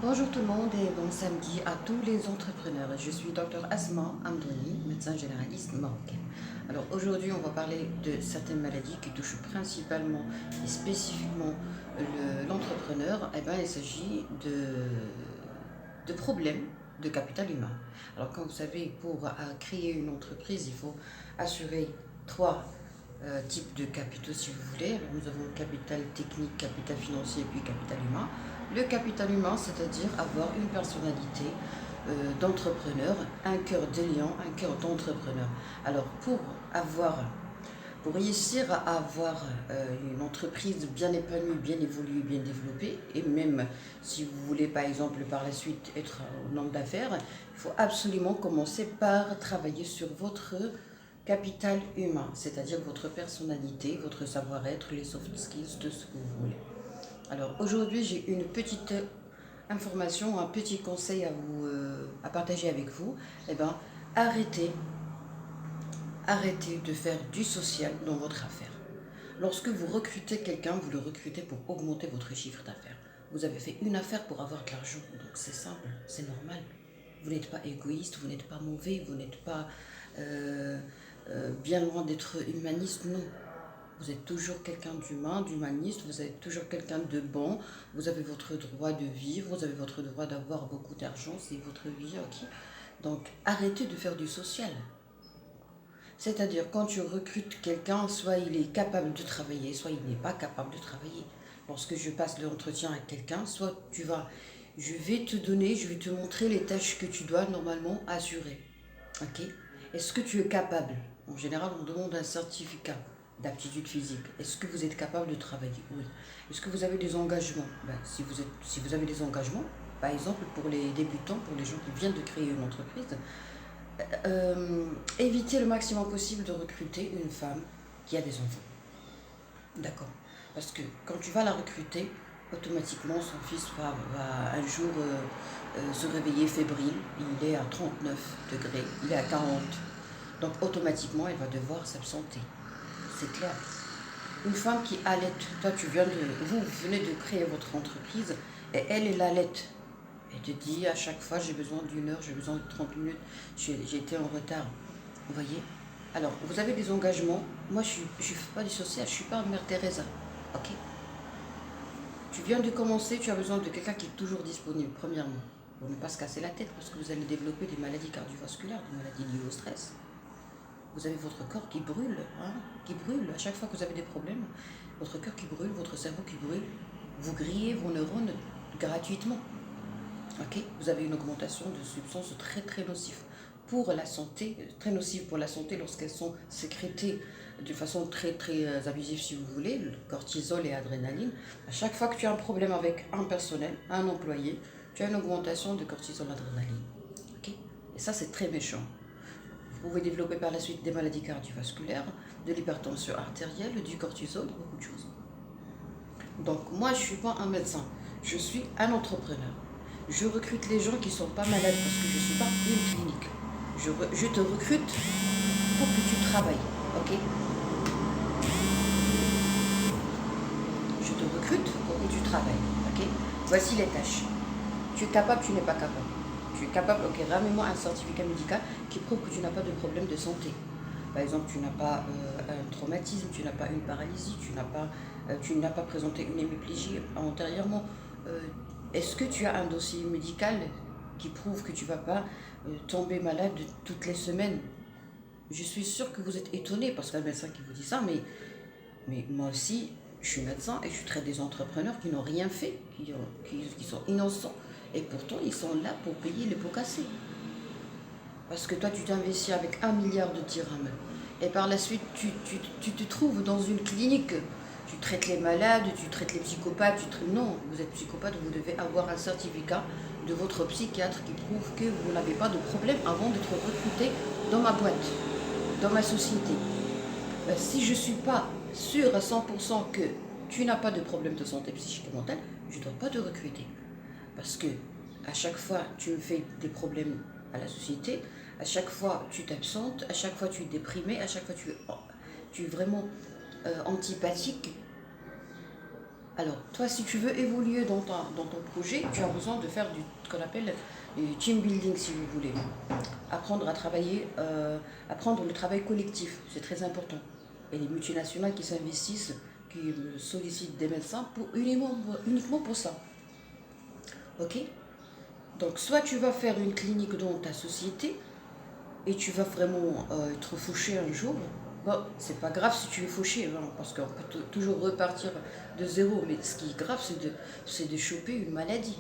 Bonjour tout le monde et bon samedi à tous les entrepreneurs. Je suis Dr Asma Amdouni, médecin généraliste marocain. Alors aujourd'hui, on va parler de certaines maladies qui touchent principalement et spécifiquement l'entrepreneur. Il s'agit de problèmes de capital humain. Alors comme vous savez, pour créer une entreprise, il faut assurer trois types de capitaux si vous voulez. Alors, nous avons le capital technique, capital financier et puis capital humain. Le capital humain, c'est-à-dire avoir une personnalité d'entrepreneur, un cœur d'élian, un cœur d'entrepreneur. Alors pour réussir à avoir une entreprise bien épanouie, bien évoluée, bien développée, et même si vous voulez par exemple par la suite être un homme d'affaires, il faut absolument commencer par travailler sur votre capital humain, c'est-à-dire votre personnalité, votre savoir-être, les soft skills, tout ce que vous voulez. Alors aujourd'hui, j'ai une petite information, un petit conseil à partager avec vous. Eh bien, arrêtez, arrêtez de faire du social dans votre affaire. Lorsque vous recrutez quelqu'un, vous le recrutez pour augmenter votre chiffre d'affaires. Vous avez fait une affaire pour avoir de l'argent, donc c'est simple, c'est normal. Vous n'êtes pas égoïste, vous n'êtes pas mauvais, vous n'êtes pas bien loin d'être humaniste, non. Vous êtes toujours quelqu'un d'humain, d'humaniste, vous êtes toujours quelqu'un de bon, vous avez votre droit de vivre, vous avez votre droit d'avoir beaucoup d'argent, c'est votre vie, ok. Donc arrêtez de faire du social. C'est-à-dire quand tu recrutes quelqu'un, soit il est capable de travailler, soit il n'est pas capable de travailler. Lorsque je passe l'entretien à quelqu'un, je vais te donner, je vais te montrer les tâches que tu dois normalement assurer. Ok. Est-ce que tu es capable? En général, on demande un certificat d'aptitude physique. Est-ce que vous êtes capable de travailler? Oui. Est-ce que vous avez des engagements? Si vous avez des engagements, par exemple pour les débutants, pour les gens qui viennent de créer une entreprise, évitez le maximum possible de recruter une femme qui a des enfants. D'accord. Parce que quand tu vas la recruter, automatiquement son fils va un jour se réveiller fébrile, il est à 39 degrés, il est à 40. Donc automatiquement elle va devoir s'absenter. C'est clair. Une femme qui allait, vous venez de créer votre entreprise et elle allait. Elle te dit à chaque fois j'ai besoin d'une heure, j'ai besoin de 30 minutes, j'ai été en retard. Vous voyez? Alors, vous avez des engagements. Moi, je ne suis pas du social, je ne suis pas Mère Teresa. Ok? Tu viens de commencer, tu as besoin de quelqu'un qui est toujours disponible, premièrement. Pour ne pas se casser la tête, parce que vous allez développer des maladies cardiovasculaires, des maladies liées au stress. Vous avez votre corps qui brûle, hein, qui brûle. À chaque fois que vous avez des problèmes, votre cœur qui brûle, votre cerveau qui brûle. Vous grillez vos neurones gratuitement. Ok? Vous avez une augmentation de substances très très nocives pour la santé, très nocives pour la santé lorsqu'elles sont sécrétées de façon très très abusive si vous voulez, le cortisol et adrénaline. À chaque fois que tu as un problème avec un personnel, un employé, tu as une augmentation de cortisol et adrénaline. Ok? Et ça c'est très méchant. Vous pouvez développer par la suite des maladies cardiovasculaires, de l'hypertension artérielle, du cortisol, beaucoup de choses. Donc moi je ne suis pas un médecin, je suis un entrepreneur. Je recrute les gens qui ne sont pas malades parce que je ne suis pas une clinique. Je te recrute pour que tu travailles, ok? Je te recrute pour que tu travailles, ok? Voici les tâches. Tu es capable, tu n'es pas capable. Tu es capable, ok, ramène-moi un certificat médical qui prouve que tu n'as pas de problème de santé. Par exemple, tu n'as pas un traumatisme, tu n'as pas une paralysie, tu n'as pas présenté une hémiplégie antérieurement. Est-ce que tu as un dossier médical qui prouve que tu ne vas pas tomber malade toutes les semaines? Je suis sûre que vous êtes étonné parce qu'il y a un médecin qui vous dit ça, mais moi aussi, je suis médecin et je traite des entrepreneurs qui n'ont rien fait, qui sont innocents. Et pourtant, ils sont là pour payer les pots cassés. Parce que toi, tu t'investis avec 1 milliard de dirhams. Et par la suite, tu te trouves dans une clinique. Tu traites les malades, tu traites les psychopathes. Non, vous êtes psychopathe, vous devez avoir un certificat de votre psychiatre qui prouve que vous n'avez pas de problème avant d'être recruté dans ma boîte, dans ma société. Si je ne suis pas sûre à 100% que tu n'as pas de problème de santé psychique et mentale, je ne dois pas te recruter. Parce que à chaque fois, tu me fais des problèmes à la société, à chaque fois, tu t'absentes, à chaque fois, tu es déprimé, à chaque fois, tu es vraiment antipathique. Alors, toi, si tu veux évoluer dans ton projet, tu as besoin de faire ce qu'on appelle du team building, si vous voulez. Apprendre à travailler, apprendre le travail collectif, c'est très important. Et les multinationales qui s'investissent, qui sollicitent des médecins uniquement pour ça. Ok? Donc, soit tu vas faire une clinique dans ta société et tu vas vraiment être fauché un jour. Bon, c'est pas grave si tu es fauché, hein, parce qu'on peut toujours repartir de zéro. Mais ce qui est grave, c'est de choper une maladie.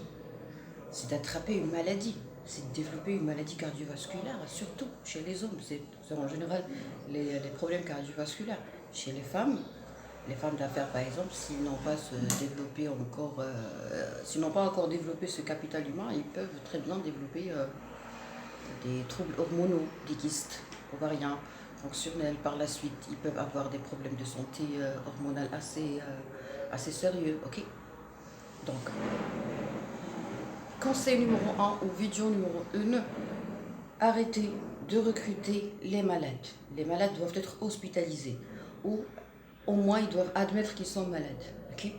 C'est d'attraper une maladie. C'est de développer une maladie cardiovasculaire, surtout chez les hommes. C'est en général les problèmes cardiovasculaires. Chez les femmes d'affaires par exemple, s'ils n'ont pas se développé encore, s'ils n'ont pas encore développé ce capital humain, ils peuvent très bien développer des troubles hormonaux, des kystes ovariens, fonctionnels. Par la suite, ils peuvent avoir des problèmes de santé hormonale assez sérieux. Ok? Donc, conseil numéro un ou vidéo numéro 1, arrêtez de recruter les malades. Les malades doivent être hospitalisés ou au moins ils doivent admettre qu'ils sont malades. Ok?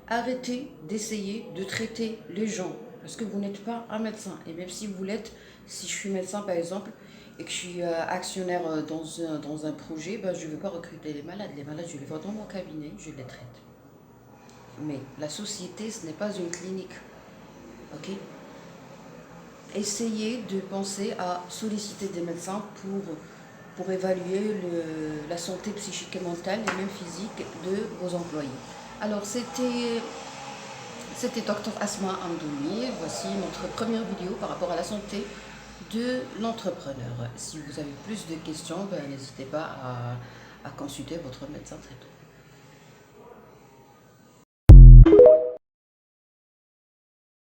Arrêtez d'essayer de traiter les gens parce que vous n'êtes pas un médecin. Et même si vous l'êtes, si je suis médecin par exemple et que je suis actionnaire dans un projet, ben, je ne veux pas recruter les malades. Les malades, je les vois dans mon cabinet, je les traite. Mais la société, ce n'est pas une clinique. Ok? Essayez de penser à solliciter des médecins pour évaluer la santé psychique et mentale et même physique de vos employés. Alors, c'était Dr Asma Amdouni. Voici notre première vidéo par rapport à la santé de l'entrepreneur. Si vous avez plus de questions, ben, n'hésitez pas à consulter votre médecin traitant.